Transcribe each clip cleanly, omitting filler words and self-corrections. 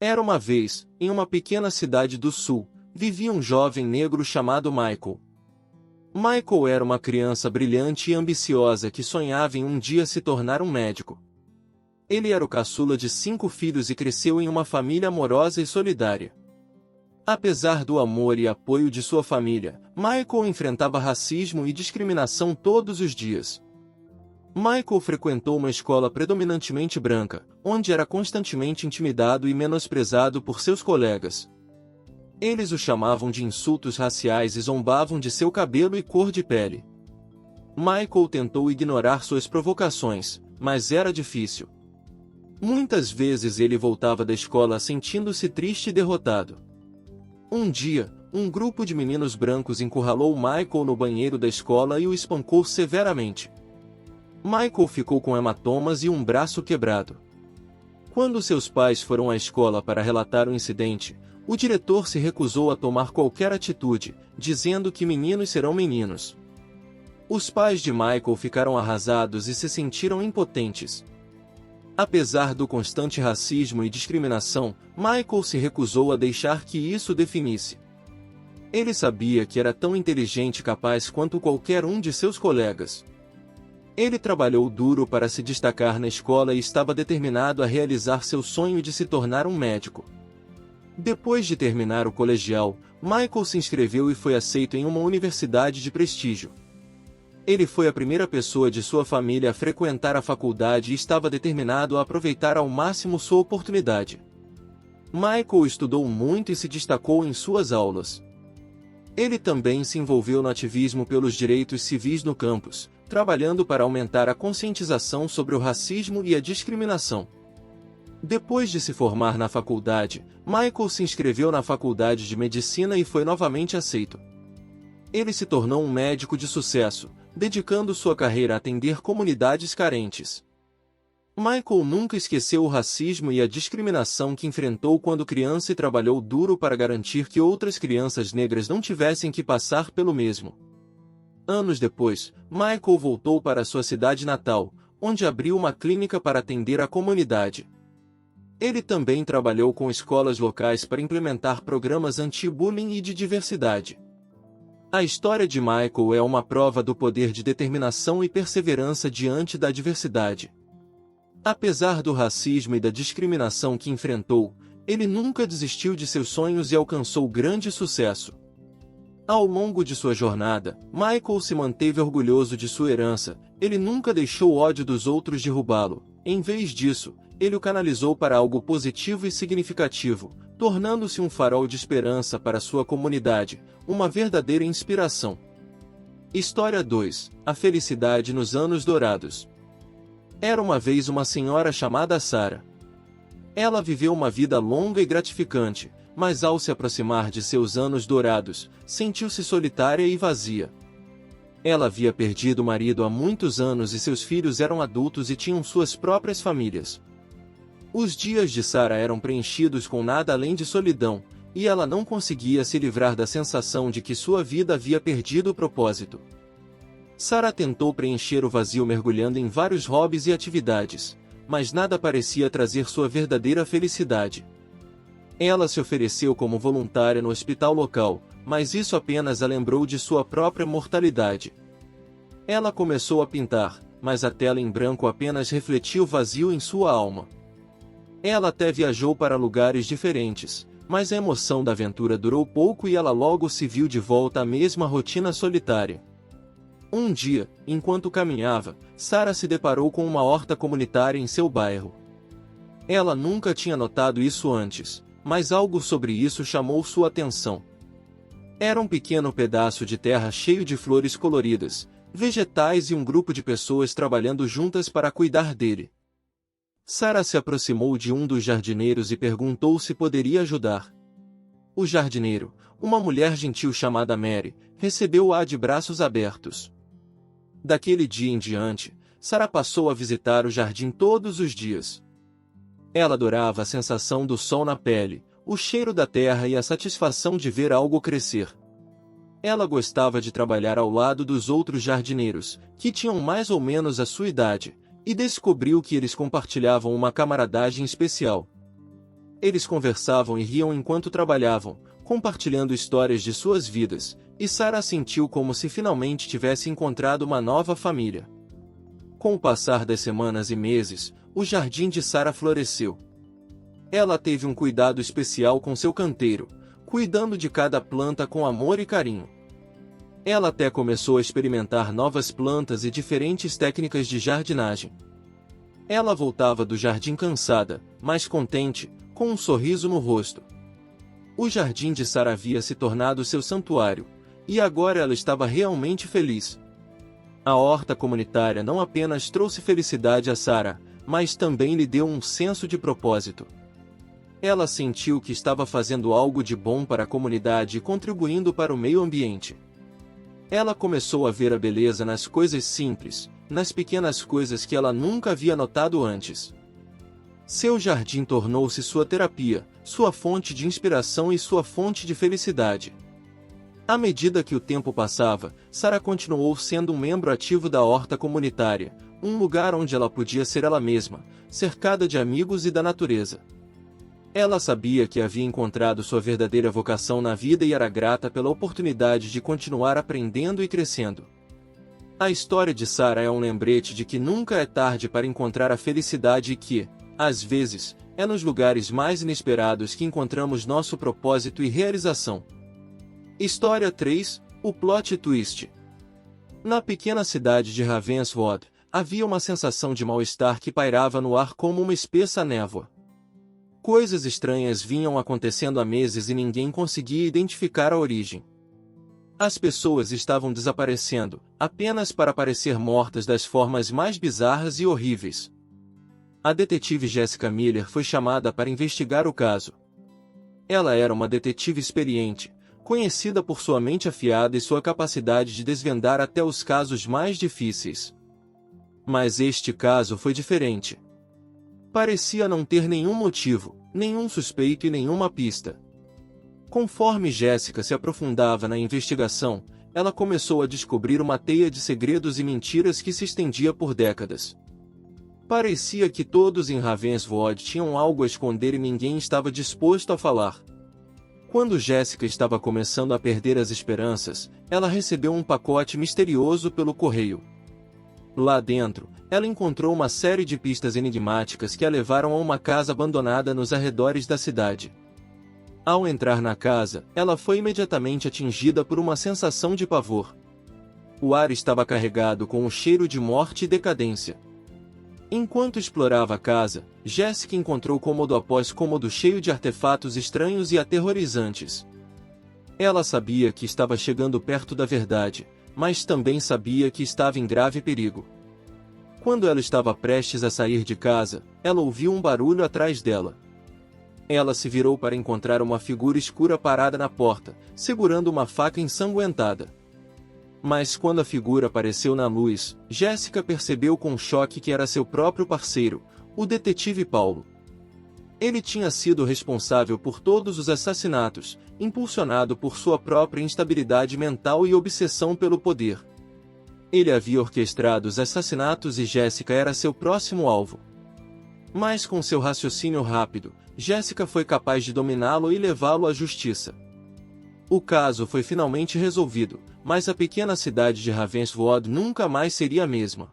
Era uma vez, em uma pequena cidade do sul, vivia um jovem negro chamado Michael. Michael era uma criança brilhante e ambiciosa que sonhava em um dia se tornar um médico. Ele era o caçula de 5 filhos e cresceu em uma família amorosa e solidária. Apesar do amor e apoio de sua família, Michael enfrentava racismo e discriminação todos os dias. Michael frequentou uma escola predominantemente branca, onde era constantemente intimidado e menosprezado por seus colegas. Eles o chamavam de insultos raciais e zombavam de seu cabelo e cor de pele. Michael tentou ignorar suas provocações, mas era difícil. Muitas vezes ele voltava da escola sentindo-se triste e derrotado. Um dia, um grupo de meninos brancos encurralou Michael no banheiro da escola e o espancou severamente. Michael ficou com hematomas e um braço quebrado. Quando seus pais foram à escola para relatar o incidente, o diretor se recusou a tomar qualquer atitude, dizendo que meninos serão meninos. Os pais de Michael ficaram arrasados e se sentiram impotentes. Apesar do constante racismo e discriminação, Michael se recusou a deixar que isso definisse. Ele sabia que era tão inteligente e capaz quanto qualquer um de seus colegas. Ele trabalhou duro para se destacar na escola e estava determinado a realizar seu sonho de se tornar um médico. Depois de terminar o colegial, Michael se inscreveu e foi aceito em uma universidade de prestígio. Ele foi a primeira pessoa de sua família a frequentar a faculdade e estava determinado a aproveitar ao máximo sua oportunidade. Michael estudou muito e se destacou em suas aulas. Ele também se envolveu no ativismo pelos direitos civis no campus, trabalhando para aumentar a conscientização sobre o racismo e a discriminação. Depois de se formar na faculdade, Michael se inscreveu na faculdade de medicina e foi novamente aceito. Ele se tornou um médico de sucesso, dedicando sua carreira a atender comunidades carentes. Michael nunca esqueceu o racismo e a discriminação que enfrentou quando criança e trabalhou duro para garantir que outras crianças negras não tivessem que passar pelo mesmo. Anos depois, Michael voltou para sua cidade natal, onde abriu uma clínica para atender a comunidade. Ele também trabalhou com escolas locais para implementar programas anti-bullying e de diversidade. A história de Michael é uma prova do poder de determinação e perseverança diante da adversidade. Apesar do racismo e da discriminação que enfrentou, ele nunca desistiu de seus sonhos e alcançou grande sucesso. Ao longo de sua jornada, Michael se manteve orgulhoso de sua herança, ele nunca deixou o ódio dos outros derrubá-lo. Em vez disso, ele o canalizou para algo positivo e significativo, tornando-se um farol de esperança para sua comunidade, uma verdadeira inspiração. História 2: A felicidade nos anos dourados. Era uma vez uma senhora chamada Sarah. Ela viveu uma vida longa e gratificante, mas ao se aproximar de seus anos dourados, sentiu-se solitária e vazia. Ela havia perdido o marido há muitos anos e seus filhos eram adultos e tinham suas próprias famílias. Os dias de Sarah eram preenchidos com nada além de solidão, e ela não conseguia se livrar da sensação de que sua vida havia perdido o propósito. Sarah tentou preencher o vazio mergulhando em vários hobbies e atividades, mas nada parecia trazer sua verdadeira felicidade. Ela se ofereceu como voluntária no hospital local, mas isso apenas a lembrou de sua própria mortalidade. Ela começou a pintar, mas a tela em branco apenas refletia o vazio em sua alma. Ela até viajou para lugares diferentes, mas a emoção da aventura durou pouco e ela logo se viu de volta à mesma rotina solitária. Um dia, enquanto caminhava, Sarah se deparou com uma horta comunitária em seu bairro. Ela nunca tinha notado isso antes, mas algo sobre isso chamou sua atenção. Era um pequeno pedaço de terra cheio de flores coloridas, vegetais e um grupo de pessoas trabalhando juntas para cuidar dele. Sarah se aproximou de um dos jardineiros e perguntou se poderia ajudar. O jardineiro, uma mulher gentil chamada Mary, recebeu-a de braços abertos. Daquele dia em diante, Sarah passou a visitar o jardim todos os dias. Ela adorava a sensação do sol na pele, o cheiro da terra e a satisfação de ver algo crescer. Ela gostava de trabalhar ao lado dos outros jardineiros, que tinham mais ou menos a sua idade, e descobriu que eles compartilhavam uma camaradagem especial. Eles conversavam e riam enquanto trabalhavam, compartilhando histórias de suas vidas, e Sarah sentiu como se finalmente tivesse encontrado uma nova família. Com o passar das semanas e meses, o jardim de Sarah floresceu. Ela teve um cuidado especial com seu canteiro, cuidando de cada planta com amor e carinho. Ela até começou a experimentar novas plantas e diferentes técnicas de jardinagem. Ela voltava do jardim cansada, mas contente, com um sorriso no rosto. O jardim de Sarah havia se tornado seu santuário, e agora ela estava realmente feliz. A horta comunitária não apenas trouxe felicidade a Sarah, mas também lhe deu um senso de propósito. Ela sentiu que estava fazendo algo de bom para a comunidade e contribuindo para o meio ambiente. Ela começou a ver a beleza nas coisas simples, nas pequenas coisas que ela nunca havia notado antes. Seu jardim tornou-se sua terapia, sua fonte de inspiração e sua fonte de felicidade. À medida que o tempo passava, Sarah continuou sendo um membro ativo da horta comunitária, um lugar onde ela podia ser ela mesma, cercada de amigos e da natureza. Ela sabia que havia encontrado sua verdadeira vocação na vida e era grata pela oportunidade de continuar aprendendo e crescendo. A história de Sarah é um lembrete de que nunca é tarde para encontrar a felicidade e que, às vezes, é nos lugares mais inesperados que encontramos nosso propósito e realização. História 3, o plot twist. Na pequena cidade de Ravenswood, havia uma sensação de mal-estar que pairava no ar como uma espessa névoa. Coisas estranhas vinham acontecendo há meses e ninguém conseguia identificar a origem. As pessoas estavam desaparecendo, apenas para parecer mortas das formas mais bizarras e horríveis. A detetive Jessica Miller foi chamada para investigar o caso. Ela era uma detetive experiente, conhecida por sua mente afiada e sua capacidade de desvendar até os casos mais difíceis. Mas este caso foi diferente. Parecia não ter nenhum motivo, nenhum suspeito e nenhuma pista. Conforme Jessica se aprofundava na investigação, ela começou a descobrir uma teia de segredos e mentiras que se estendia por décadas. Parecia que todos em Ravenswood tinham algo a esconder e ninguém estava disposto a falar. Quando Jessica estava começando a perder as esperanças, ela recebeu um pacote misterioso pelo correio. Lá dentro, ela encontrou uma série de pistas enigmáticas que a levaram a uma casa abandonada nos arredores da cidade. Ao entrar na casa, ela foi imediatamente atingida por uma sensação de pavor. O ar estava carregado com um cheiro de morte e decadência. Enquanto explorava a casa, Jessica encontrou cômodo após cômodo cheio de artefatos estranhos e aterrorizantes. Ela sabia que estava chegando perto da verdade, mas também sabia que estava em grave perigo. Quando ela estava prestes a sair de casa, ela ouviu um barulho atrás dela. Ela se virou para encontrar uma figura escura parada na porta, segurando uma faca ensanguentada. Mas quando a figura apareceu na luz, Jessica percebeu com choque que era seu próprio parceiro, o detetive Paulo. Ele tinha sido responsável por todos os assassinatos, impulsionado por sua própria instabilidade mental e obsessão pelo poder. Ele havia orquestrado os assassinatos e Jessica era seu próximo alvo. Mas com seu raciocínio rápido, Jessica foi capaz de dominá-lo e levá-lo à justiça. O caso foi finalmente resolvido, mas a pequena cidade de Ravenswood nunca mais seria a mesma.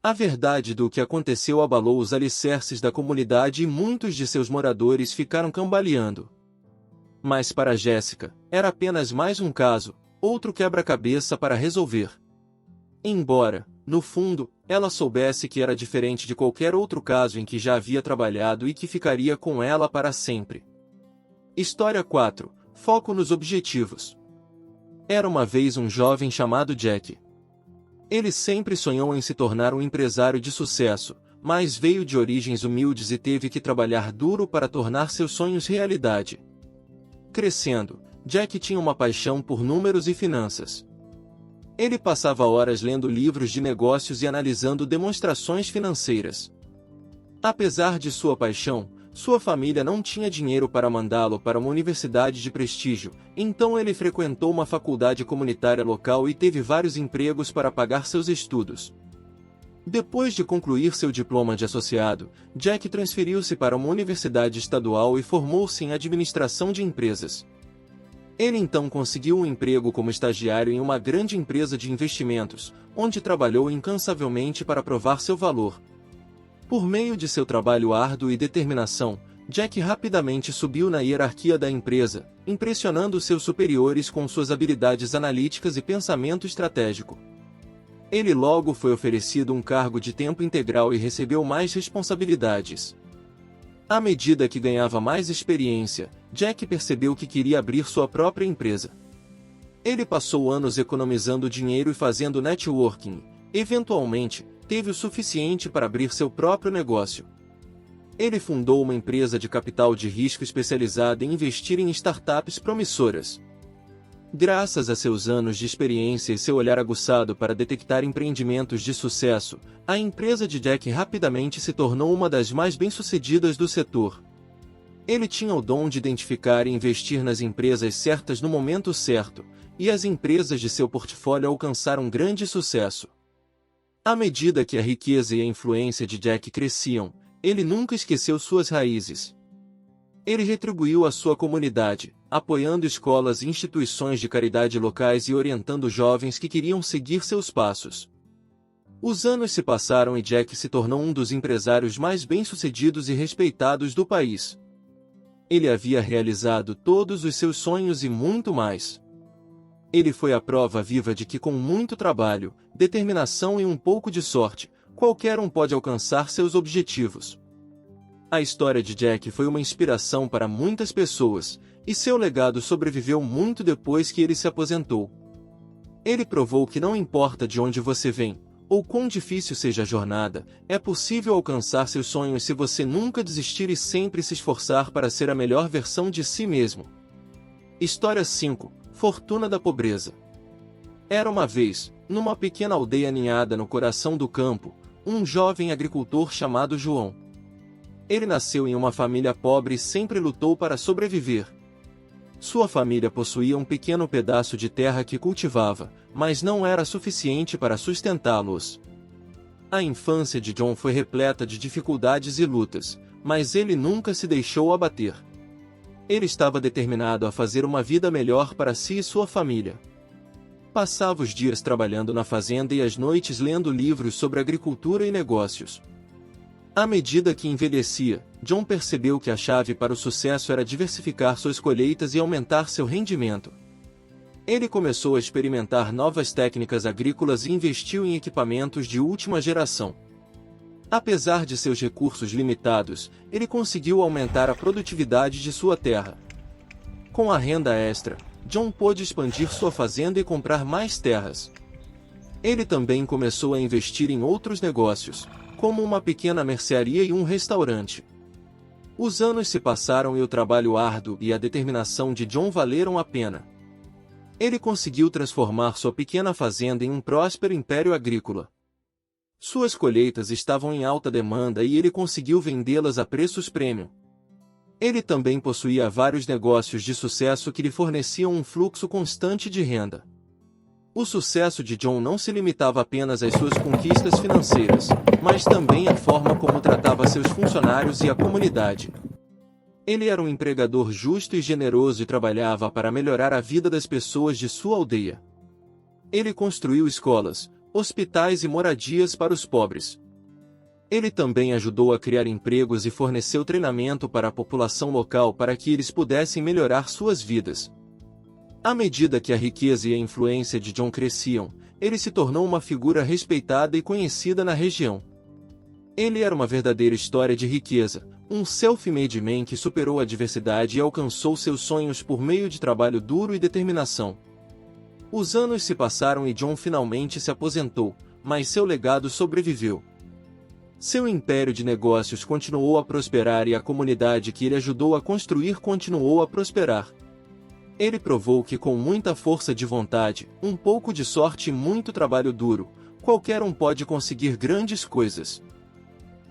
A verdade do que aconteceu abalou os alicerces da comunidade e muitos de seus moradores ficaram cambaleando. Mas para Jessica, era apenas mais um caso, outro quebra-cabeça para resolver. Embora, no fundo, ela soubesse que era diferente de qualquer outro caso em que já havia trabalhado e que ficaria com ela para sempre. História 4. Foco nos objetivos. Era uma vez um jovem chamado Jack. Ele sempre sonhou em se tornar um empresário de sucesso, mas veio de origens humildes e teve que trabalhar duro para tornar seus sonhos realidade. Crescendo, Jack tinha uma paixão por números e finanças. Ele passava horas lendo livros de negócios e analisando demonstrações financeiras. Apesar de sua paixão, sua família não tinha dinheiro para mandá-lo para uma universidade de prestígio, então ele frequentou uma faculdade comunitária local e teve vários empregos para pagar seus estudos. Depois de concluir seu diploma de associado, Jack transferiu-se para uma universidade estadual e formou-se em administração de empresas. Ele então conseguiu um emprego como estagiário em uma grande empresa de investimentos, onde trabalhou incansavelmente para provar seu valor. Por meio de seu trabalho árduo e determinação, Jack rapidamente subiu na hierarquia da empresa, impressionando seus superiores com suas habilidades analíticas e pensamento estratégico. Ele logo foi oferecido um cargo de tempo integral e recebeu mais responsabilidades. À medida que ganhava mais experiência, Jack percebeu que queria abrir sua própria empresa. Ele passou anos economizando dinheiro e fazendo networking. Eventualmente, teve o suficiente para abrir seu próprio negócio. Ele fundou uma empresa de capital de risco especializada em investir em startups promissoras. Graças a seus anos de experiência e seu olhar aguçado para detectar empreendimentos de sucesso, a empresa de Jack rapidamente se tornou uma das mais bem-sucedidas do setor. Ele tinha o dom de identificar e investir nas empresas certas no momento certo, e as empresas de seu portfólio alcançaram grande sucesso. À medida que a riqueza e a influência de Jack cresciam, ele nunca esqueceu suas raízes. Ele retribuiu a sua comunidade, apoiando escolas e instituições de caridade locais e orientando jovens que queriam seguir seus passos. Os anos se passaram e Jack se tornou um dos empresários mais bem-sucedidos e respeitados do país. Ele havia realizado todos os seus sonhos e muito mais. Ele foi a prova viva de que com muito trabalho, determinação e um pouco de sorte, qualquer um pode alcançar seus objetivos. A história de Jack foi uma inspiração para muitas pessoas, e seu legado sobreviveu muito depois que ele se aposentou. Ele provou que não importa de onde você vem, ou quão difícil seja a jornada, é possível alcançar seus sonhos se você nunca desistir e sempre se esforçar para ser a melhor versão de si mesmo. História 5. Fortuna da pobreza. Era uma vez, numa pequena aldeia aninhada no coração do campo, um jovem agricultor chamado João. Ele nasceu em uma família pobre e sempre lutou para sobreviver. Sua família possuía um pequeno pedaço de terra que cultivava, mas não era suficiente para sustentá-los. A infância de John foi repleta de dificuldades e lutas, mas ele nunca se deixou abater. Ele estava determinado a fazer uma vida melhor para si e sua família. Passava os dias trabalhando na fazenda e as noites lendo livros sobre agricultura e negócios. À medida que envelhecia, John percebeu que a chave para o sucesso era diversificar suas colheitas e aumentar seu rendimento. Ele começou a experimentar novas técnicas agrícolas e investiu em equipamentos de última geração. Apesar de seus recursos limitados, ele conseguiu aumentar a produtividade de sua terra. Com a renda extra, John pôde expandir sua fazenda e comprar mais terras. Ele também começou a investir em outros negócios, como uma pequena mercearia e um restaurante. Os anos se passaram e o trabalho árduo e a determinação de John valeram a pena. Ele conseguiu transformar sua pequena fazenda em um próspero império agrícola. Suas colheitas estavam em alta demanda e ele conseguiu vendê-las a preços premium. Ele também possuía vários negócios de sucesso que lhe forneciam um fluxo constante de renda. O sucesso de John não se limitava apenas às suas conquistas financeiras, mas também à forma como tratava seus funcionários e a comunidade. Ele era um empregador justo e generoso e trabalhava para melhorar a vida das pessoas de sua aldeia. Ele construiu escolas, hospitais e moradias para os pobres. Ele também ajudou a criar empregos e forneceu treinamento para a população local para que eles pudessem melhorar suas vidas. À medida que a riqueza e a influência de John cresciam, ele se tornou uma figura respeitada e conhecida na região. Ele era uma verdadeira história de riqueza, um self-made man que superou a adversidade e alcançou seus sonhos por meio de trabalho duro e determinação. Os anos se passaram e John finalmente se aposentou, mas seu legado sobreviveu. Seu império de negócios continuou a prosperar e a comunidade que ele ajudou a construir continuou a prosperar. Ele provou que com muita força de vontade, um pouco de sorte e muito trabalho duro, qualquer um pode conseguir grandes coisas.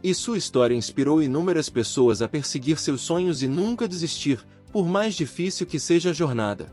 E sua história inspirou inúmeras pessoas a perseguir seus sonhos e nunca desistir, por mais difícil que seja a jornada.